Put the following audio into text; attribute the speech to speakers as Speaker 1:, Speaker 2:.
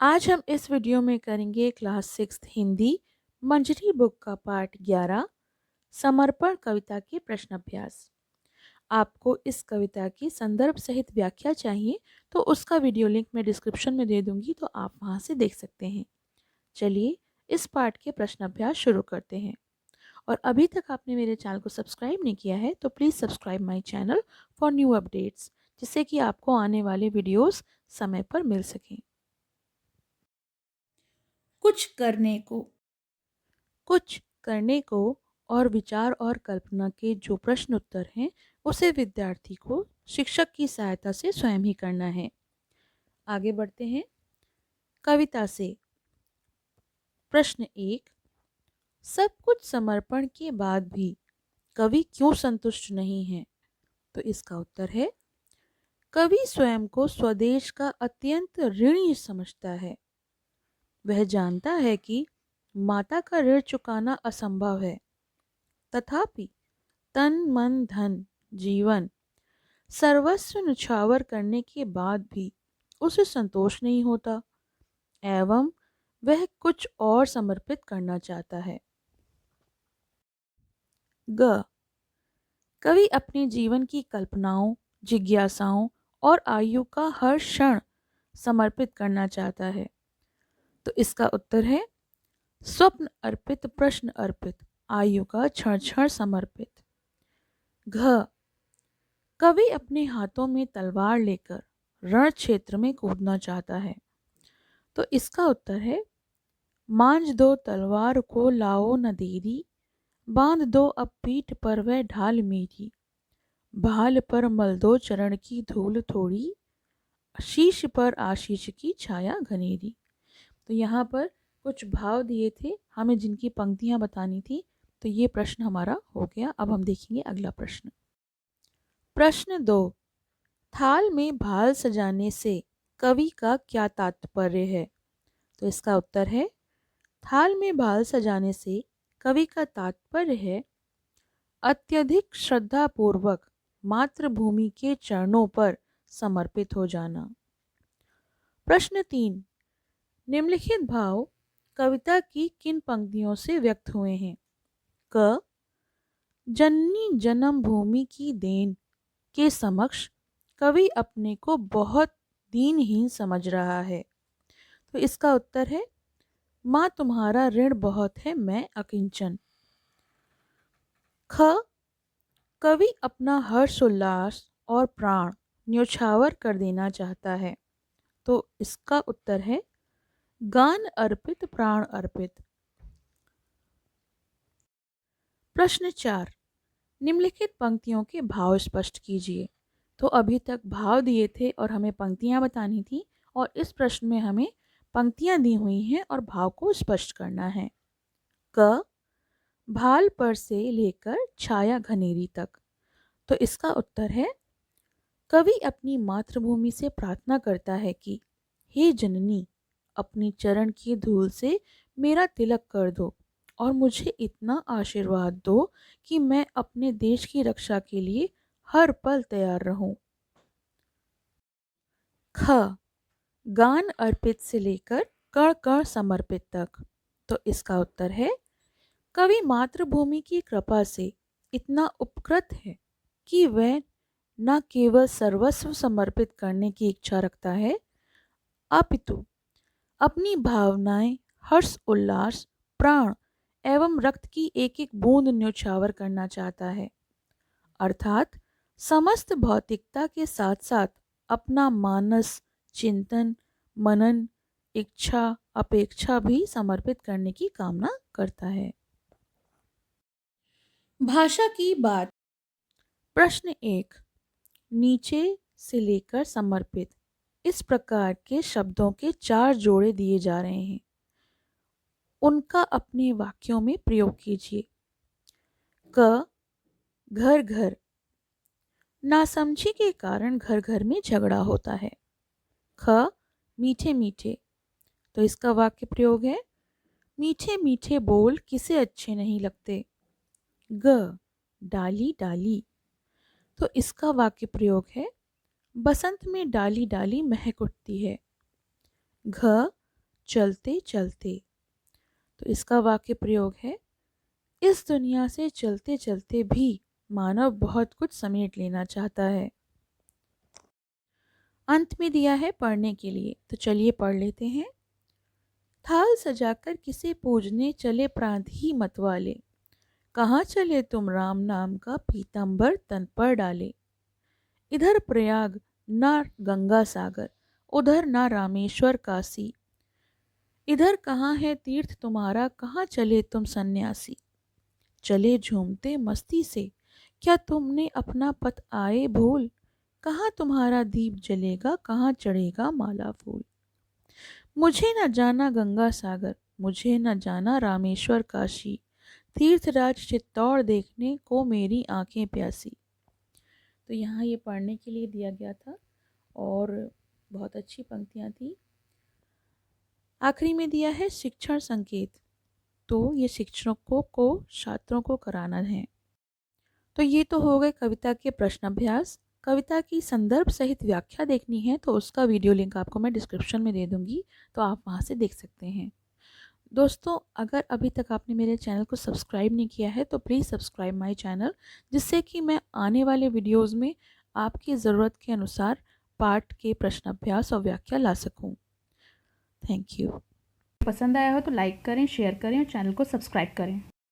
Speaker 1: आज हम इस वीडियो में करेंगे क्लास 6 हिंदी मंजरी बुक का पार्ट 11 समर्पण कविता के प्रश्न अभ्यास। आपको इस कविता की संदर्भ सहित व्याख्या चाहिए तो उसका वीडियो लिंक मैं डिस्क्रिप्शन में दे दूंगी, तो आप वहां से देख सकते हैं। चलिए इस पार्ट के प्रश्न अभ्यास शुरू करते हैं। और अभी तक आपने मेरे चैनल को सब्सक्राइब नहीं किया है तो please subscribe my channel for new updates, जिससे कि आपको आने वाले वीडियोस समय पर मिल सकें। कुछ करने को। कुछ करने को और विचार और कल्पना के जो प्रश्न उत्तर हैं उसे विद्यार्थी को शिक्षक की सहायता से स्वयं ही करना है। आगे बढ़ते हैं कविता से। प्रश्न 1, सब कुछ समर्पण के बाद भी कवि क्यों संतुष्ट नहीं है? तो इसका उत्तर है, कवि स्वयं को स्वदेश का अत्यंत ऋणी समझता है। वह जानता है कि माता का ऋण चुकाना असंभव है, तथापि तन मन धन जीवन सर्वस्व न्यौछावर करने के बाद भी उसे संतोष नहीं होता एवं वह कुछ और समर्पित करना चाहता है। ग, कवि अपने जीवन की कल्पनाओं, जिज्ञासाओं और आयु का हर क्षण समर्पित करना चाहता है। तो इसका उत्तर है, स्वप्न अर्पित प्रश्न अर्पित आयु का क्षण क्षण समर्पित। घ, कवि अपने हाथों में तलवार लेकर रण क्षेत्र में कूदना चाहता है। तो इसका उत्तर है, मांझ दो तलवार को लाओ न देरी, बांध दो अब पीठ पर वह ढाल मेरी, भाल पर मल दो चरण की धूल थोड़ी, शीश पर आशीष की छाया घनेरी। तो यहाँ पर कुछ भाव दिए थे हमें जिनकी पंक्तियां बतानी थी। तो ये प्रश्न हमारा हो गया। अब हम देखेंगे अगला प्रश्न। प्रश्न 2, थाल में भाल सजाने से कवि का क्या तात्पर्य है? तो इसका उत्तर है, थाल में भाल सजाने से कवि का तात्पर्य है अत्यधिक श्रद्धापूर्वक मातृभूमि के चरणों पर समर्पित हो जाना। प्रश्न 3, निम्नलिखित भाव कविता की किन पंक्तियों से व्यक्त हुए हैं? क, जननी जन्म भूमि की देन के समक्ष कवि अपने को बहुत दीनहीन समझ रहा है। तो इसका उत्तर है, माँ तुम्हारा ऋण बहुत है मैं अकिंचन। ख, कवि अपना हर्ष उल्लास और प्राण न्यौछावर कर देना चाहता है। तो इसका उत्तर है, गान अर्पित प्राण अर्पित। प्रश्न 4, निम्नलिखित पंक्तियों के भाव स्पष्ट कीजिए। तो अभी तक भाव दिए थे और हमें पंक्तियां बतानी थी, और इस प्रश्न में हमें पंक्तियां दी हुई हैं और भाव को स्पष्ट करना है। क, भाल पर से लेकर छाया घनेरी तक। तो इसका उत्तर है, कवि अपनी मातृभूमि से प्रार्थना करता है कि हे जननी, अपनी चरण की धूल से मेरा तिलक कर दो और मुझे इतना आशीर्वाद दो कि मैं अपने देश की रक्षा के लिए हर पल तैयार रहूं। ख, गान अर्पित से लेकर कण कण समर्पित तक। तो इसका उत्तर है, कवि मातृभूमि की कृपा से इतना उपकृत है कि वह न केवल सर्वस्व समर्पित करने की इच्छा रखता है, अपितु अपनी भावनाएं, हर्ष उल्लास, प्राण एवं रक्त की एक एक बूंद न्यौछावर करना चाहता है। अर्थात समस्त भौतिकता के साथ साथ अपना मानस, चिंतन, मनन, इच्छा, अपेक्षा भी समर्पित करने की कामना करता है। भाषा की बात। प्रश्न 1, नीचे से लेकर समर्पित इस प्रकार के शब्दों के 4 जोड़े दिए जा रहे हैं, उनका अपने वाक्यों में प्रयोग कीजिए। क, घर घर, नासमझी के कारण घर घर में झगड़ा होता है। ख, मीठे मीठे, तो इसका वाक्य प्रयोग है, मीठे मीठे बोल किसे अच्छे नहीं लगते। ग, डाली डाली, तो इसका वाक्य प्रयोग है, बसंत में डाली डाली महक उठती है। घ, चलते चलते। तो इसका वाक्य प्रयोग है, इस दुनिया से चलते चलते भी मानव बहुत कुछ समेट लेना चाहता है। अंत में दिया है पढ़ने के लिए, तो चलिए पढ़ लेते हैं। थाल सजाकर किसे पूजने चले प्रांत ही मतवाले, कहाँ चले तुम राम नाम का पीतांबर तन पर डाले। इधर प्रयाग ना गंगा सागर, उधर ना रामेश्वर काशी, इधर कहाँ है तीर्थ तुम्हारा, कहाँ चले तुम सन्यासी। चले झूमते मस्ती से, क्या तुमने अपना पथ आए भूल, कहाँ तुम्हारा दीप जलेगा, कहाँ चढ़ेगा माला फूल। मुझे न जाना गंगा सागर, मुझे न जाना रामेश्वर काशी, तीर्थराज चित्तौड़ देखने को मेरी आंखें प्यासी। तो यहाँ ये पढ़ने के लिए दिया गया था और बहुत अच्छी पंक्तियाँ थी। आखिरी में दिया है शिक्षण संकेत, तो ये शिक्षकों को छात्रों को कराना है। तो ये तो हो गए कविता के प्रश्न अभ्यास। कविता की संदर्भ सहित व्याख्या देखनी है तो उसका वीडियो लिंक आपको मैं डिस्क्रिप्शन में दे दूँगी, तो आप वहाँ से देख सकते हैं। दोस्तों, अगर अभी तक आपने मेरे चैनल को सब्सक्राइब नहीं किया है तो प्लीज़ सब्सक्राइब माय चैनल, जिससे कि मैं आने वाले वीडियोज़ में आपकी ज़रूरत के अनुसार पाठ के प्रश्न अभ्यास और व्याख्या ला सकूँ। Thank you.
Speaker 2: पसंद आया हो तो लाइक करें, शेयर करें और चैनल को सब्सक्राइब करें।